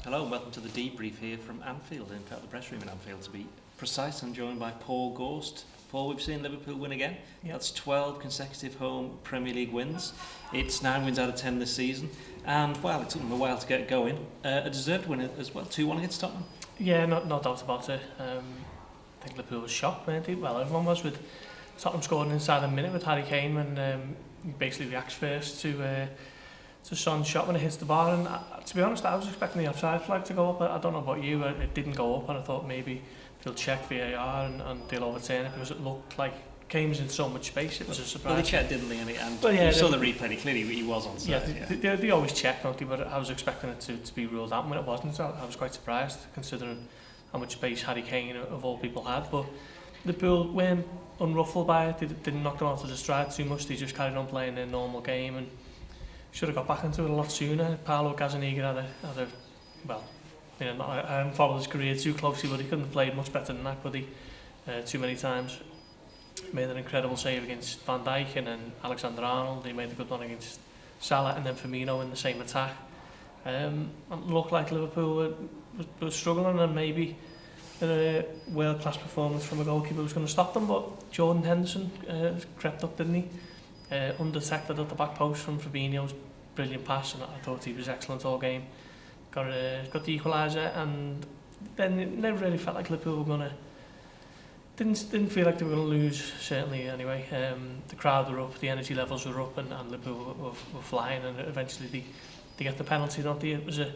Hello and welcome to the debrief here from Anfield, in fact the press room in Anfield to be precise. I'm joined by Paul Gorst. Paul, we've seen Liverpool win again. Yep. That's 12 consecutive home Premier League wins. It's 9 wins out of 10 this season, and well, it took them a while to get going. A deserved win as well, 2-1 against Tottenham. Yeah, no doubt about it. I think Liverpool was shocked, weren't they? Well, everyone was, with Tottenham scoring inside a minute with Harry Kane when he basically reacts first to Son's shot when it hits the bar. And to be honest, I was expecting the offside flag to go up. I don't know about you, it didn't go up, and I thought maybe they'll check VAR and they'll overturn it, because it looked like Kane was in so much space. It was a surprise. Well, they checked, didn't they? And yeah, you saw the replay, clearly he was on side. Yeah, they always check, don't they? But I was expecting it to be ruled out when it wasn't. So I was quite surprised, considering how much space Harry Kane, of all people, had. But Liverpool weren't unruffled by it. They didn't knock them out of the stride too much. They just carried on playing their normal game and should have got back into it a lot sooner. Paolo Gazzaniga had a well, I haven't followed his career too closely, but he couldn't have played much better than that, could he? Too many times. Made an incredible save against Van Dijk, and then Alexander Arnold. He made a good one against Salah, and then Firmino in the same attack. It looked like Liverpool were struggling, and maybe a world-class performance from a goalkeeper was going to stop them, but Jordan Henderson crept up, didn't he? Undetected at the back post from Fabinho's brilliant pass, and I thought he was excellent all game. Got the equaliser, and then it never really felt like Liverpool were going to. Didn't feel like they were going to lose, certainly anyway. The crowd were up, the energy levels were up, and Liverpool were flying, and eventually they get the penalty, don't they? It was a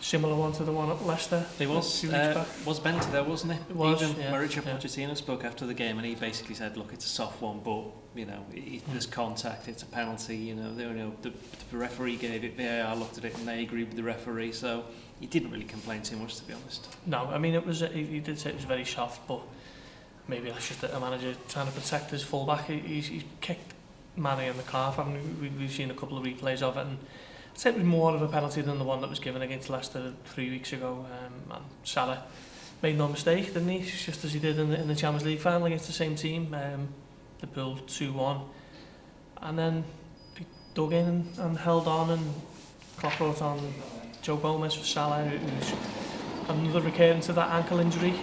similar one to the one at Leicester. It was Benta there, wasn't it? It was. Even yeah, Mauricio Pochettino spoke after the game, and he basically said, "Look, it's a soft one, but there's contact. It's a penalty. The referee gave it. VAR looked at it, and they agreed with the referee. So he didn't really complain too much, to be honest." No, I mean, it was. He did say it was very soft, but maybe that's just a manager trying to protect his fullback. He's kicked Mane in the calf. I mean, we've seen a couple of replays of it, and I'd say it was more of a penalty than the one that was given against Leicester 3 weeks ago. And Salah made no mistake, didn't he? Just as he did in the Champions League final against the same team. Liverpool 2-1, and then they dug in and held on, and Klopp brought on Joe Gomez for Salah, who's had another recurrence of that ankle injury.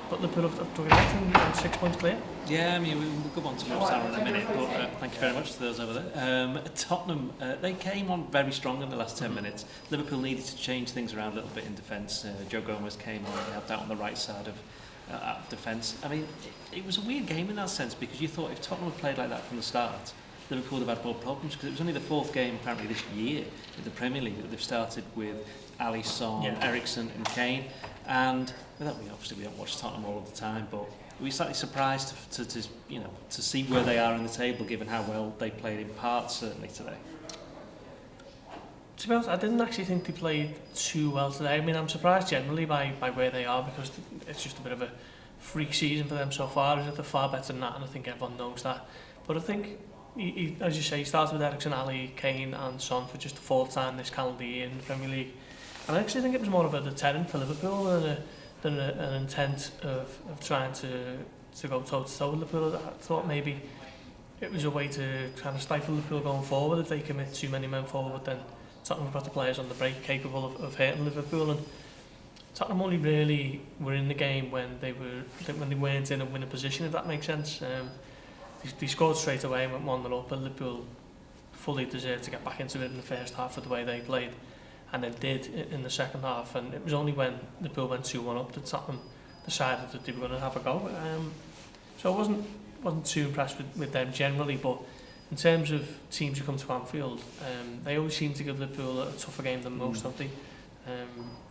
But Liverpool have dug it out and 6 points clear. Yeah, I mean, we'll go on to more Salah in a minute, but thank you very much to those over there. Tottenham, they came on very strong in the last 10 minutes. Liverpool needed to change things around a little bit in defence. Joe Gomez came on, he helped out on the right side of defence. I mean, it was a weird game in that sense, because you thought if Tottenham had played like that from the start, Liverpool would have had more problems, because it was only the fourth game apparently this year in the Premier League that they've started with Ali, Son, Eriksen and Kane. And we don't watch Tottenham all the time, but we were slightly surprised to see where they are in the table, given how well they played in parts certainly today. To be honest, I didn't actually think they played too well today. I mean, I'm surprised generally by where they are, because it's just a bit of a freak season for them so far. They're far better than that, and I think everyone knows that. But I think, as you say, he started with Eriksen, Ali, Kane and Son for just the fourth time this calendar year in the Premier League. And I actually think it was more of a deterrent for Liverpool than an intent of trying to go toe-to-toe with Liverpool. I thought maybe it was a way to kind of stifle Liverpool going forward. If they commit too many men forward, then Tottenham have got the players on the break capable of hurting Liverpool. And Tottenham only really were in the game when they weren't in a winning position, if that makes sense. They scored straight away and went 1-0 up, and Liverpool fully deserved to get back into it in the first half with the way they played. And then did in the second half, and it was only when Liverpool went 2-1 up that Tottenham decided that they were going to have a go. So I wasn't too impressed with them generally, but in terms of teams who come to Anfield, they always seem to give Liverpool a tougher game than most, don't they?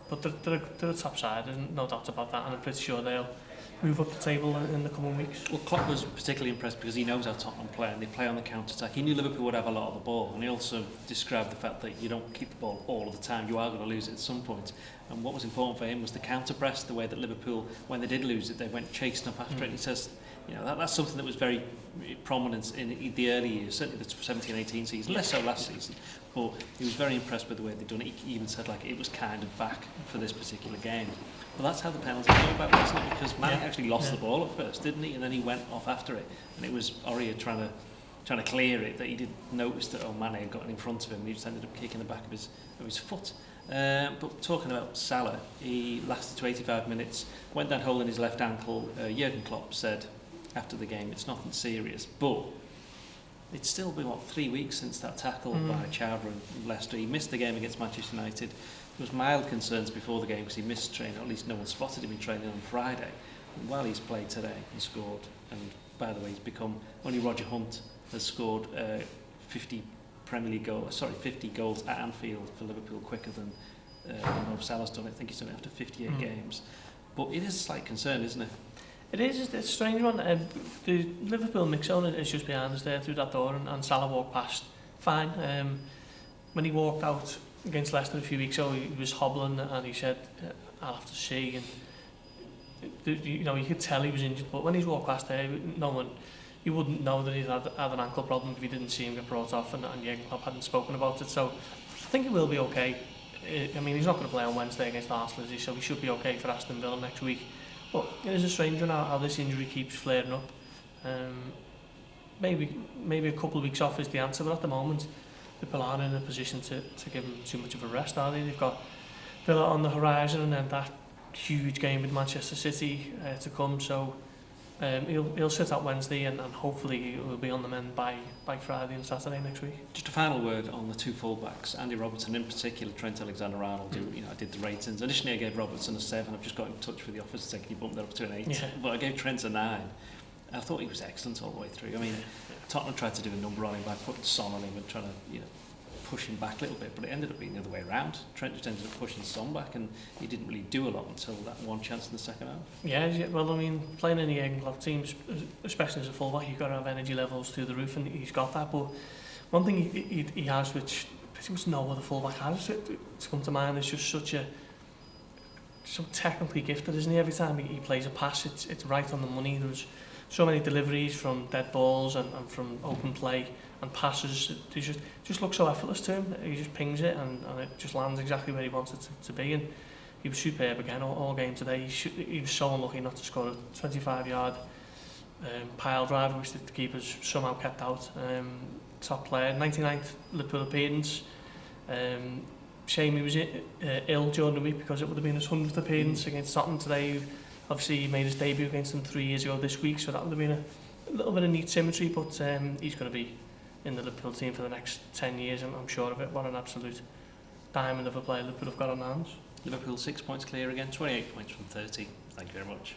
But they're a top side, there's no doubt about that, and I'm pretty sure they'll move up the table in the coming weeks. Well, Klopp was particularly impressed because he knows how Tottenham play, and they play on the counter-attack. He knew Liverpool would have a lot of the ball, and he also described the fact that you don't keep the ball all of the time, you are going to lose it at some point. And what was important for him was the counter-press, the way that Liverpool, when they did lose it, they went chasing up after it. And he says, that's something that was very prominent in the early years, certainly the 17-18 season, less so last season, but he was very impressed with the way they'd done it. He even said it was kind of back for this particular game. Well, that's how the penalty came about, wasn't it? Because Mane actually lost the ball at first, didn't he? And then he went off after it, and it was Aurier trying to clear it that he didn't notice that Mane had gotten in front of him. He just ended up kicking the back of his foot. But talking about Salah, he lasted to 85 minutes, went down holding his left ankle. Jurgen Klopp said after the game, it's nothing serious, but it's still been, 3 weeks since that tackle by Chowdhury in Leicester. He missed the game against Manchester United. There was mild concerns before the game because he missed training, or at least no one spotted him in training on Friday. And while he's played today, he scored. And by the way, he's become, only Roger Hunt has scored 50 goals at Anfield for Liverpool quicker than Mo Salah's done it. I think he's done it after 58 games. But it is a slight concern, isn't it? It is, it's a strange one. The Liverpool mix zone is just behind us there through that door, and Salah walked past fine. When he walked out against Leicester a few weeks ago, he was hobbling and he said, I'll have to see. And you could tell he was injured, but when he's walked past there, you wouldn't know that he'd had an ankle problem if you didn't see him get brought off, and Jurgen Klopp hadn't spoken about it. So I think he will be okay. I mean, he's not going to play on Wednesday against Arsenal, is he? So he should be okay for Aston Villa next week. But it is a strange one how this injury keeps flaring up. Maybe a couple of weeks off is the answer, but at the moment, Liverpool aren't in a position to give him too much of a rest, are they? They've got Villa on the horizon and then that huge game with Manchester City to come. So he'll sit out Wednesday and hopefully he'll be on the mend by Friday and Saturday next week. Just a final word on the two fullbacks, Andy Robertson in particular, Trent Alexander-Arnold. I did the ratings. Initially I gave Robertson a 7. I've just got in touch with the office to say, can you bump that up to an 8? Yeah. But I gave Trent a 9. I thought he was excellent all the way through. I mean, Tottenham tried to do a number on him by putting Son on him and trying to push him back a little bit, but it ended up being the other way around. Trent just ended up pushing Son back, and he didn't really do a lot until that one chance in the second half. Yeah, well, I mean, playing in the Jurgen Klopp teams, especially as a fullback, you've got to have energy levels through the roof, and he's got that. But one thing he has, which pretty much no other fullback has, to come to mind, is just so technically gifted, isn't he? Every time he plays a pass, it's right on the money. There's so many deliveries from dead balls and from open play and passes. They just look so effortless to him. He just pings it and it just lands exactly where he wants it to be. And he was superb again all game today. He was so unlucky not to score a 25-yard pile driver, which the keepers somehow kept out. Top player, 99th Liverpool appearance. Shame he was ill during the week, because it would have been his 100th appearance against Tottenham today. Obviously he made his debut against them 3 years ago this week, so that would have been a little bit of neat symmetry, but he's going to be in the Liverpool team for the next 10 years, I'm sure of it. What an absolute diamond of a player Liverpool have got on hands. Liverpool 6 points clear again, 28 points from 30. Thank you very much.